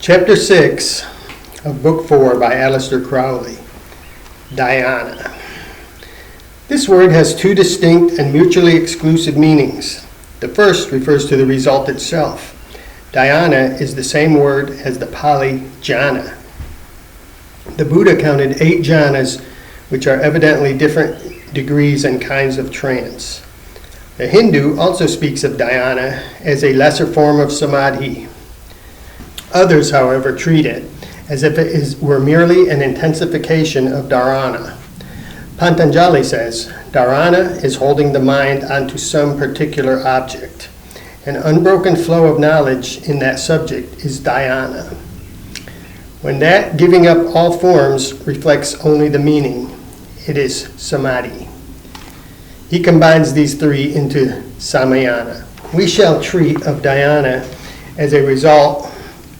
Chapter 6 of Book 4 by Aleister Crowley, Dhyana. This word has two distinct and mutually exclusive meanings. The first refers to the result itself. Dhyana is the same word as the Pali jhana. The Buddha counted 8 jhanas, which are evidently different degrees and kinds of trance. The Hindu also speaks of dhyana as a lesser form of samadhi. Others, however, treat it as if it were merely an intensification of dharana. Patanjali says, dharana is holding the mind onto some particular object. An unbroken flow of knowledge in that subject is dhyana. When that giving up all forms reflects only the meaning, it is samadhi. He combines these three into samayana. We shall treat of dhyana as a result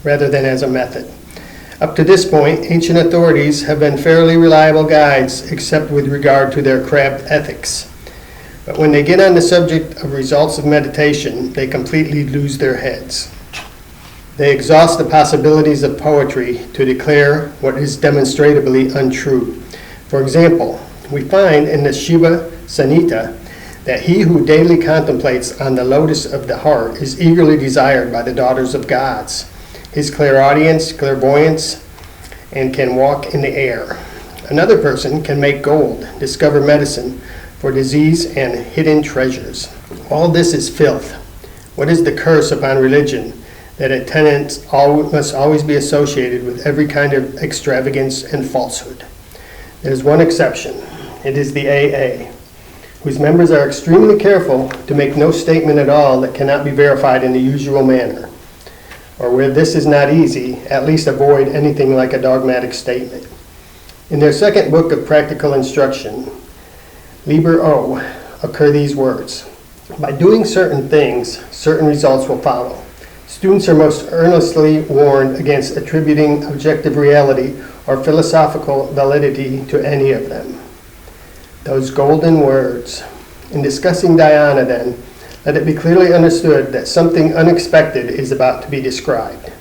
rather than as a method. Up to this point, ancient authorities have been fairly reliable guides, except with regard to their crabbed ethics. But when they get on the subject of results of meditation, they completely lose their heads. They exhaust the possibilities of poetry to declare what is demonstrably untrue. For example, we find in the Shiva Sanhita that he who daily contemplates on the lotus of the heart is eagerly desired by the daughters of gods. His clairaudience, clairvoyance, and can walk in the air. Another person can make gold, discover medicine for disease and hidden treasures. All this is filth. What is the curse upon religion? That its tenets must always be associated with every kind of extravagance and falsehood. There is one exception. It is the AA, whose members are extremely careful to make no statement at all that cannot be verified in the usual manner. Or where this is not easy, at least avoid anything like a dogmatic statement. In their second book of practical instruction, Liber O, occur these words: by doing certain things, certain results will follow. Students are most earnestly warned against attributing objective reality or philosophical validity to any of them. Those golden words. In discussing dhyana, then, let it be clearly understood that something unexpected is about to be described.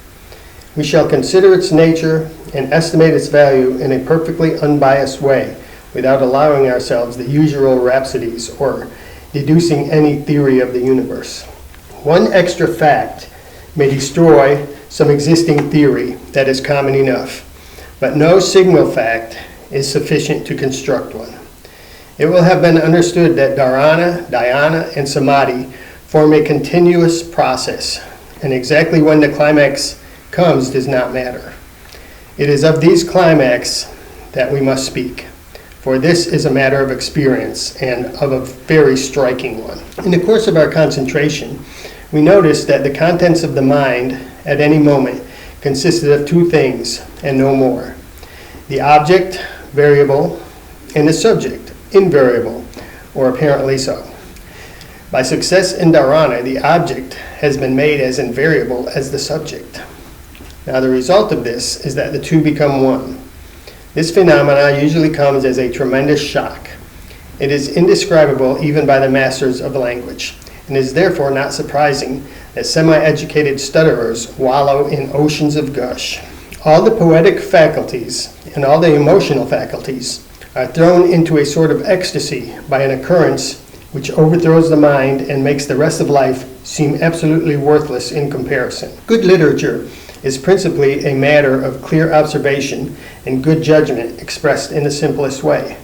We shall consider its nature and estimate its value in a perfectly unbiased way, without allowing ourselves the usual rhapsodies or deducing any theory of the universe. One extra fact may destroy some existing theory that is common enough, but no single fact is sufficient to construct one. It will have been understood that dharana, dhyana, and samadhi form a continuous process, and exactly when the climax comes does not matter. It is of these climax that we must speak, for this is a matter of experience and of a very striking one. In the course of our concentration, we noticed that the contents of the mind at any moment consisted of two things and no more: the object, variable, and the subject, invariable, or apparently so. By success in dharana, the object has been made as invariable as the subject. Now the result of this is that the two become one. This phenomena usually comes as a tremendous shock. It is indescribable even by the masters of language, and is therefore not surprising that semi-educated stutterers wallow in oceans of gush. All the poetic faculties and all the emotional faculties are thrown into a sort of ecstasy by an occurrence which overthrows the mind and makes the rest of life seem absolutely worthless in comparison. Good literature is principally a matter of clear observation and good judgment expressed in the simplest way.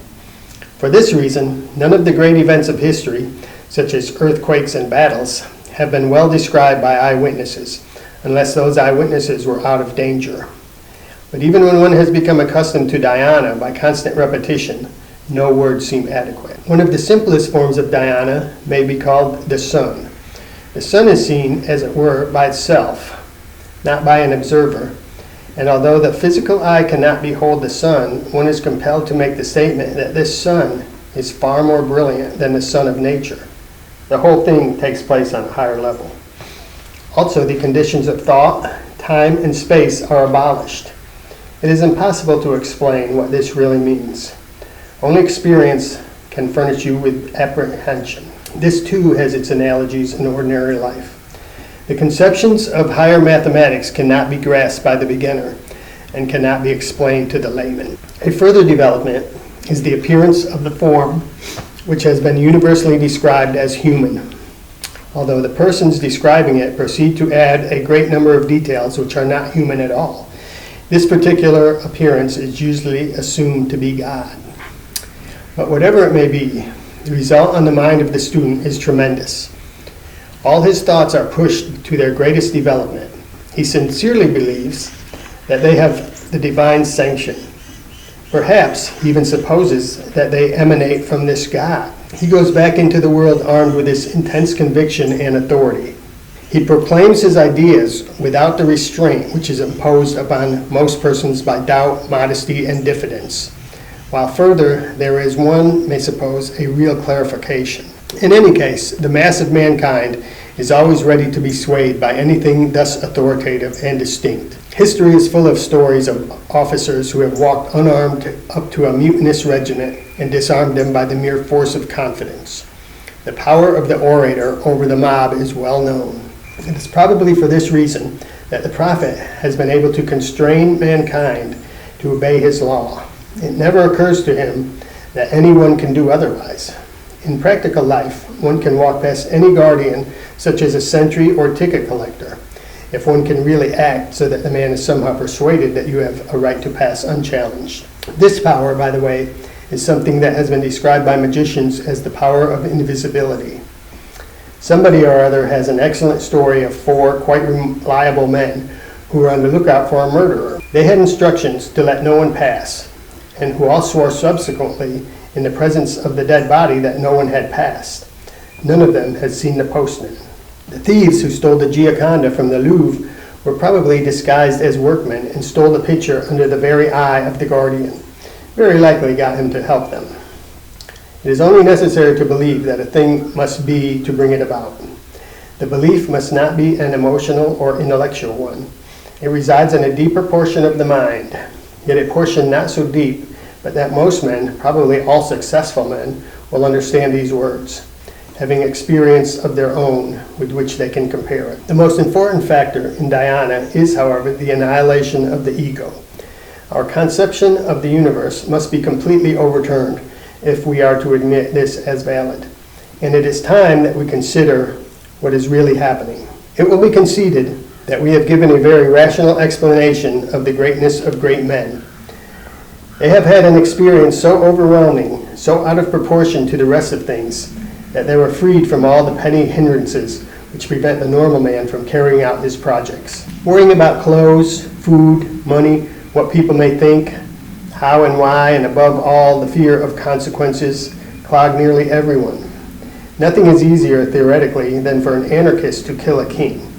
For this reason, none of the great events of history, such as earthquakes and battles, have been well described by eyewitnesses, unless those eyewitnesses were out of danger. But even when one has become accustomed to dhyana by constant repetition, no words seem adequate. One of the simplest forms of dhyana may be called the sun. The sun is seen, as it were, by itself, not by an observer. And although the physical eye cannot behold the sun, one is compelled to make the statement that this sun is far more brilliant than the sun of nature. The whole thing takes place on a higher level. Also, the conditions of thought, time, and space are abolished. It is impossible to explain what this really means. Only experience can furnish you with apprehension. This too has its analogies in ordinary life. The conceptions of higher mathematics cannot be grasped by the beginner and cannot be explained to the layman. A further development is the appearance of the form, which has been universally described as human, although the persons describing it proceed to add a great number of details which are not human at all. This particular appearance is usually assumed to be God. But whatever it may be, the result on the mind of the student is tremendous. All his thoughts are pushed to their greatest development. He sincerely believes that they have the divine sanction. Perhaps he even supposes that they emanate from this God. He goes back into the world armed with this intense conviction and authority. He proclaims his ideas without the restraint which is imposed upon most persons by doubt, modesty, and diffidence, while further there is, one may suppose, a real clarification. In any case, the mass of mankind is always ready to be swayed by anything thus authoritative and distinct. History is full of stories of officers who have walked unarmed up to a mutinous regiment and disarmed them by the mere force of confidence. The power of the orator over the mob is well known. It is probably for this reason that the prophet has been able to constrain mankind to obey his law. It never occurs to him that anyone can do otherwise. In practical life, one can walk past any guardian, such as a sentry or ticket collector, if one can really act so that the man is somehow persuaded that you have a right to pass unchallenged. This power, by the way, is something that has been described by magicians as the power of invisibility. Somebody or other has an excellent story of 4 quite reliable men who were on the lookout for a murderer. They had instructions to let no one pass, and who all swore subsequently in the presence of the dead body that no one had passed. None of them had seen the postman. The thieves who stole the Gioconda from the Louvre were probably disguised as workmen and stole the picture under the very eye of the guardian. Very likely got him to help them. It is only necessary to believe that a thing must be to bring it about. The belief must not be an emotional or intellectual one. It resides in a deeper portion of the mind, yet a portion not so deep, but that most men, probably all successful men, will understand these words, having experience of their own with which they can compare it. The most important factor in Dhyana is, however, the annihilation of the ego. Our conception of the universe must be completely overturned if we are to admit this as valid. And it is time that we consider what is really happening. It will be conceded that we have given a very rational explanation of the greatness of great men. They have had an experience so overwhelming, so out of proportion to the rest of things, that they were freed from all the petty hindrances which prevent the normal man from carrying out his projects. Worrying about clothes, food, money, what people may think, how and why, and above all, the fear of consequences clog nearly everyone. Nothing is easier, theoretically, than for an anarchist to kill a king.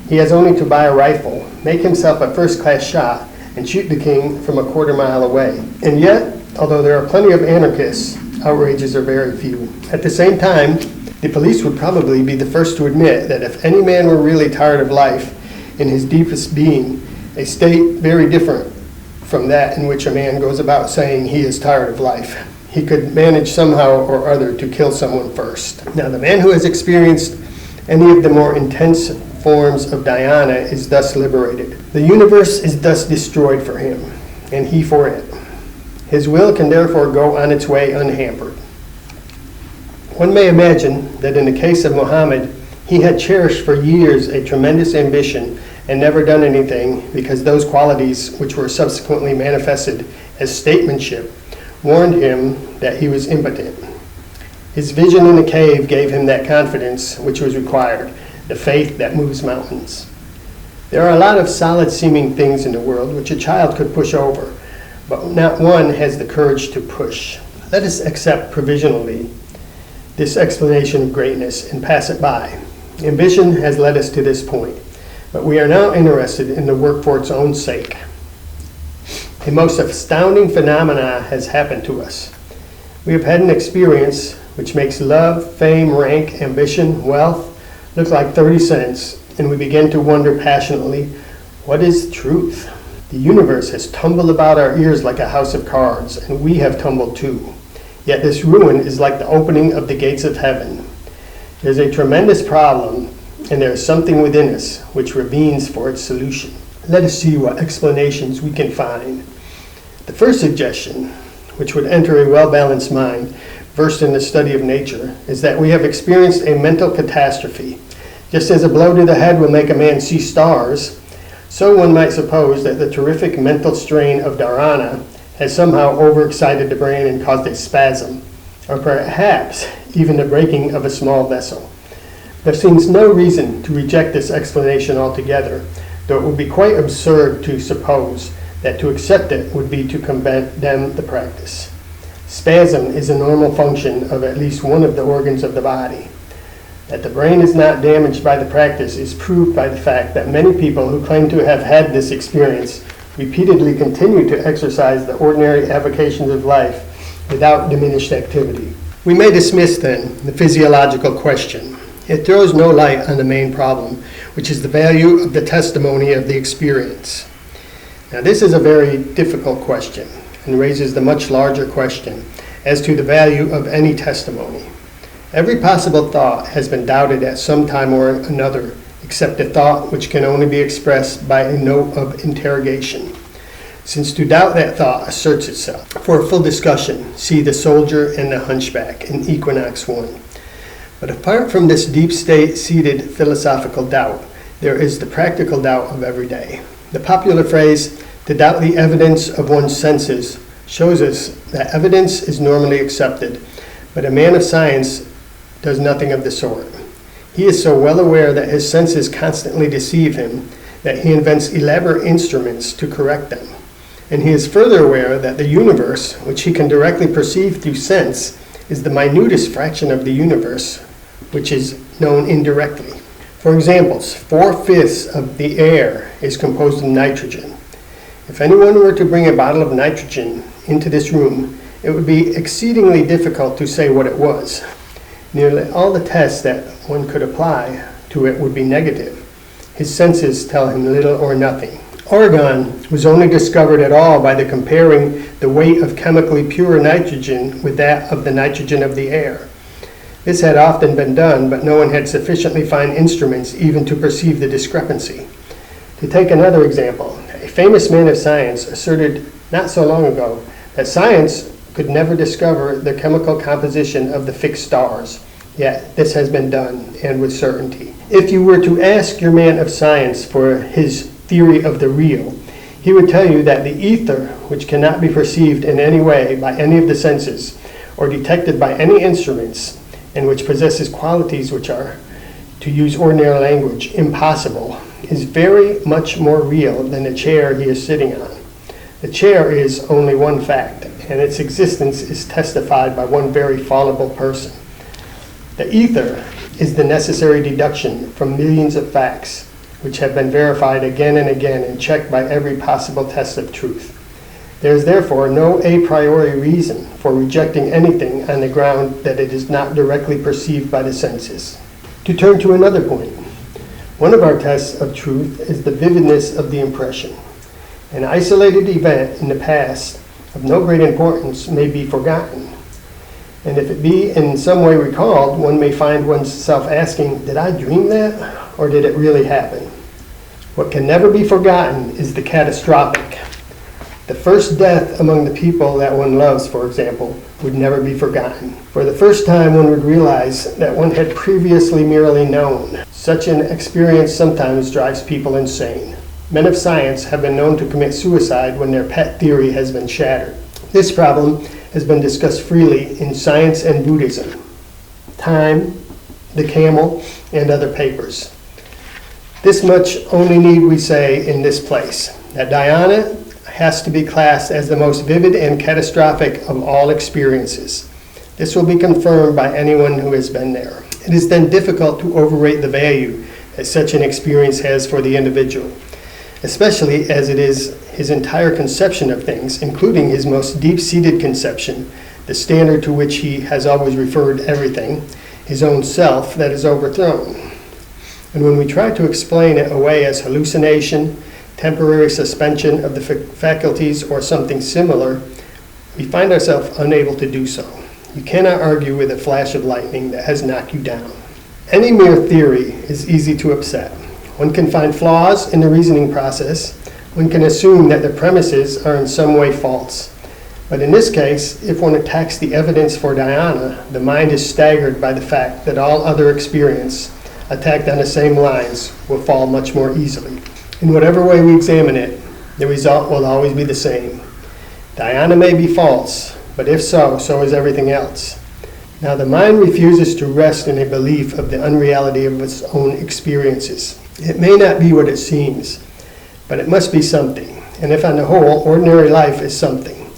He has only to buy a rifle, make himself a first-class shot, and shoot the king from a quarter-mile away. And yet, although there are plenty of anarchists, outrages are very few. At the same time, the police would probably be the first to admit that if any man were really tired of life in his deepest being, a state very different from that in which a man goes about saying he is tired of life, he could manage somehow or other to kill someone first. Now, the man who has experienced any of the more intense forms of Dhyana is thus liberated. The universe is thus destroyed for him, and he for it. His will can therefore go on its way unhampered. One may imagine that in the case of Muhammad, he had cherished for years a tremendous ambition and never done anything because those qualities, which were subsequently manifested as statesmanship, warned him that he was impotent. His vision in the cave gave him that confidence which was required, the faith that moves mountains. There are a lot of solid-seeming things in the world which a child could push over, but not one has the courage to push. Let us accept provisionally this explanation of greatness and pass it by. Ambition has led us to this point, but we are now interested in the work for its own sake. A most astounding phenomena has happened to us. We have had an experience which makes love, fame, rank, ambition, wealth look like 30 cents, and we begin to wonder passionately, what is truth? The universe has tumbled about our ears like a house of cards, and we have tumbled too. Yet this ruin is like the opening of the gates of heaven. There's a tremendous problem and there is something within us which ravines for its solution. Let us see what explanations we can find. The first suggestion, which would enter a well-balanced mind, versed in the study of nature, is that we have experienced a mental catastrophe. Just as a blow to the head will make a man see stars, so one might suppose that the terrific mental strain of Dhyana has somehow overexcited the brain and caused a spasm, or perhaps even the breaking of a small vessel. There seems no reason to reject this explanation altogether, though it would be quite absurd to suppose that to accept it would be to condemn the practice. Spasm is a normal function of at least one of the organs of the body. That the brain is not damaged by the practice is proved by the fact that many people who claim to have had this experience repeatedly continue to exercise the ordinary avocations of life without diminished activity. We may dismiss, then, the physiological question. It throws no light on the main problem, which is the value of the testimony of the experience. Now, this is a very difficult question and raises the much larger question as to the value of any testimony. Every possible thought has been doubted at some time or another, except a thought which can only be expressed by a note of interrogation, since to doubt that thought asserts itself. For a full discussion, see The Soldier and the Hunchback in Equinox 1. But apart from this deep-seated philosophical doubt, there is the practical doubt of every day. The popular phrase, to doubt the evidence of one's senses, shows us that evidence is normally accepted, but a man of science does nothing of the sort. He is so well aware that his senses constantly deceive him that he invents elaborate instruments to correct them. And he is further aware that the universe, which he can directly perceive through sense, is the minutest fraction of the universe, which is known indirectly. For examples, 4/5 of the air is composed of nitrogen. If anyone were to bring a bottle of nitrogen into this room, it would be exceedingly difficult to say what it was. Nearly all the tests that one could apply to it would be negative. His senses tell him little or nothing. Argon was only discovered at all by the comparing the weight of chemically pure nitrogen with that of the nitrogen of the air. This had often been done, but no one had sufficiently fine instruments even to perceive the discrepancy. To take another example, a famous man of science asserted not so long ago that science could never discover the chemical composition of the fixed stars, yet this has been done, and with certainty. If you were to ask your man of science for his theory of the real, he would tell you that the ether, which cannot be perceived in any way by any of the senses, or detected by any instruments, and which possesses qualities which are, to use ordinary language, impossible, is very much more real than the chair he is sitting on. The chair is only one fact, and its existence is testified by one very fallible person. The ether is the necessary deduction from millions of facts, which have been verified again and again and checked by every possible test of truth. There is therefore no a priori reason for rejecting anything on the ground that it is not directly perceived by the senses. To turn to another point, one of our tests of truth is the vividness of the impression. An isolated event in the past of no great importance may be forgotten. And if it be in some way recalled, one may find oneself asking, did I dream that, or did it really happen? What can never be forgotten is the catastrophic. The first death among the people that one loves, for example, would never be forgotten. For the first time, one would realize that one had previously merely known. Such an experience sometimes drives people insane. Men of science have been known to commit suicide when their pet theory has been shattered. This problem has been discussed freely in Science and Buddhism, Time, The Camel, and other papers. This much only need we say in this place, that Dhyana has to be classed as the most vivid and catastrophic of all experiences. This will be confirmed by anyone who has been there. It is then difficult to overrate the value that such an experience has for the individual, especially as it is his entire conception of things, including his most deep-seated conception, the standard to which he has always referred everything, his own self, that is overthrown. And when we try to explain it away as hallucination, temporary suspension of the faculties, or something similar, we find ourselves unable to do so. You cannot argue with a flash of lightning that has knocked you down. Any mere theory is easy to upset. One can find flaws in the reasoning process. One can assume that the premises are in some way false. But in this case, if one attacks the evidence for Dhyana, the mind is staggered by the fact that all other experience attacked on the same lines will fall much more easily. In whatever way we examine it, the result will always be the same. Dhyana may be false, but if so, so is everything else. Now the mind refuses to rest in a belief of the unreality of its own experiences. It may not be what it seems, but it must be something. And if on the whole, ordinary life is something,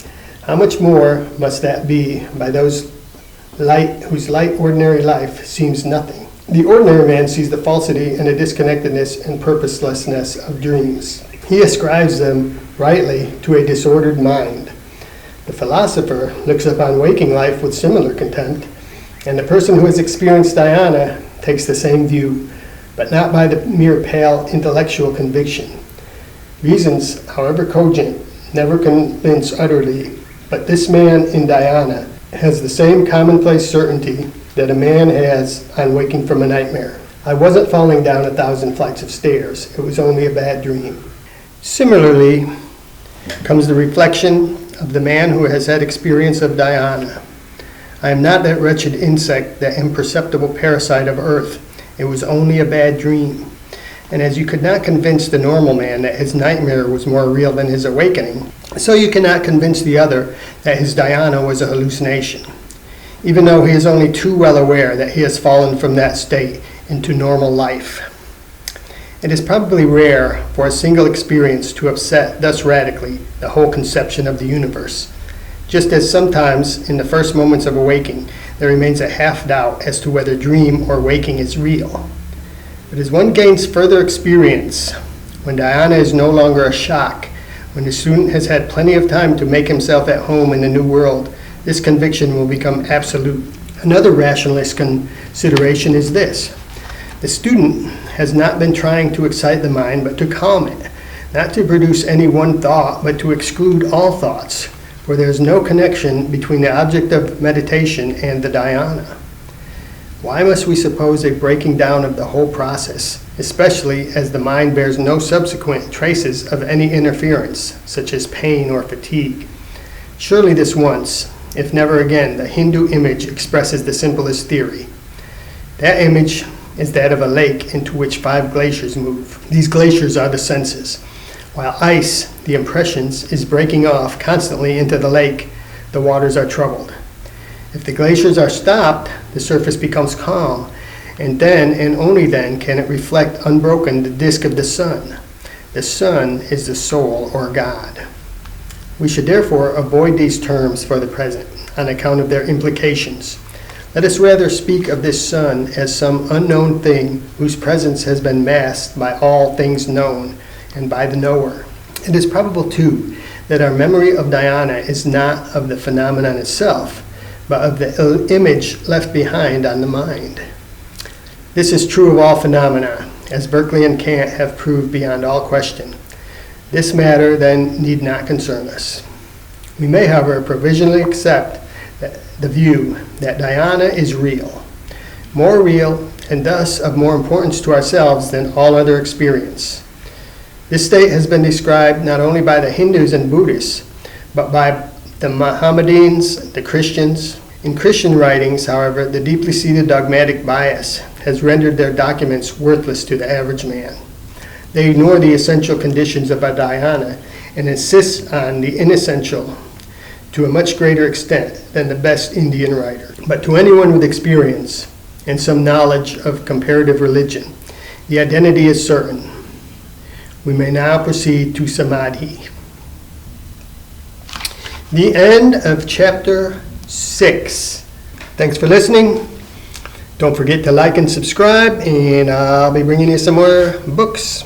how much more must that be by those whose light ordinary life seems nothing? The ordinary man sees the falsity and the disconnectedness and purposelessness of dreams. He ascribes them rightly to a disordered mind. The philosopher looks upon waking life with similar contempt, and the person who has experienced Dhyana takes the same view, but not by the mere pale intellectual conviction. Reasons, however cogent, never convince utterly, but this man in Dhyana has the same commonplace certainty that a man has on waking from a nightmare. I wasn't falling down 1,000 flights of stairs. It was only a bad dream. Similarly comes the reflection of the man who has had experience of Dhyana. I am not that wretched insect, that imperceptible parasite of earth. It was only a bad dream. And as you could not convince the normal man that his nightmare was more real than his awakening, so you cannot convince the other that his Dhyana was a hallucination, even though he is only too well aware that he has fallen from that state into normal life. It is probably rare for a single experience to upset thus radically the whole conception of the universe, just as sometimes in the first moments of awaking there remains a half-doubt as to whether dream or waking is real. But as one gains further experience, when Dhyana is no longer a shock, when the student has had plenty of time to make himself at home in the new world, this conviction will become absolute. Another rationalist consideration is this. The student has not been trying to excite the mind, but to calm it, not to produce any one thought, but to exclude all thoughts, for there is no connection between the object of meditation and the Dhyana. Why must we suppose a breaking down of the whole process, especially as the mind bears no subsequent traces of any interference, such as pain or fatigue? Surely this once, if never again, the Hindu image expresses the simplest theory. That image is that of a lake into which 5 glaciers move. These glaciers are the senses. While ice, the impressions, is breaking off constantly into the lake, the waters are troubled. If the glaciers are stopped, the surface becomes calm, and then and only then can it reflect unbroken the disk of the sun. The sun is the soul or God. We should therefore avoid these terms for the present on account of their implications. Let us rather speak of this sun as some unknown thing whose presence has been masked by all things known and by the knower. It is probable, too, that our memory of Dhyana is not of the phenomenon itself, but of the image left behind on the mind. This is true of all phenomena, as Berkeley and Kant have proved beyond all question. This matter, then, need not concern us. We may, however, provisionally accept the view that Dhyana is real, more real, and thus of more importance to ourselves than all other experience. This state has been described not only by the Hindus and Buddhists, but by the Mohammedans, the Christians. In Christian writings, however, the deeply seated dogmatic bias has rendered their documents worthless to the average man. They ignore the essential conditions of a Dhyana and insist on the inessential to a much greater extent than the best Indian writer. But to anyone with experience and some knowledge of comparative religion, the identity is certain. We may now proceed to Samadhi. The end of chapter 6. Thanks for listening. Don't forget to like and subscribe, and I'll be bringing you some more books.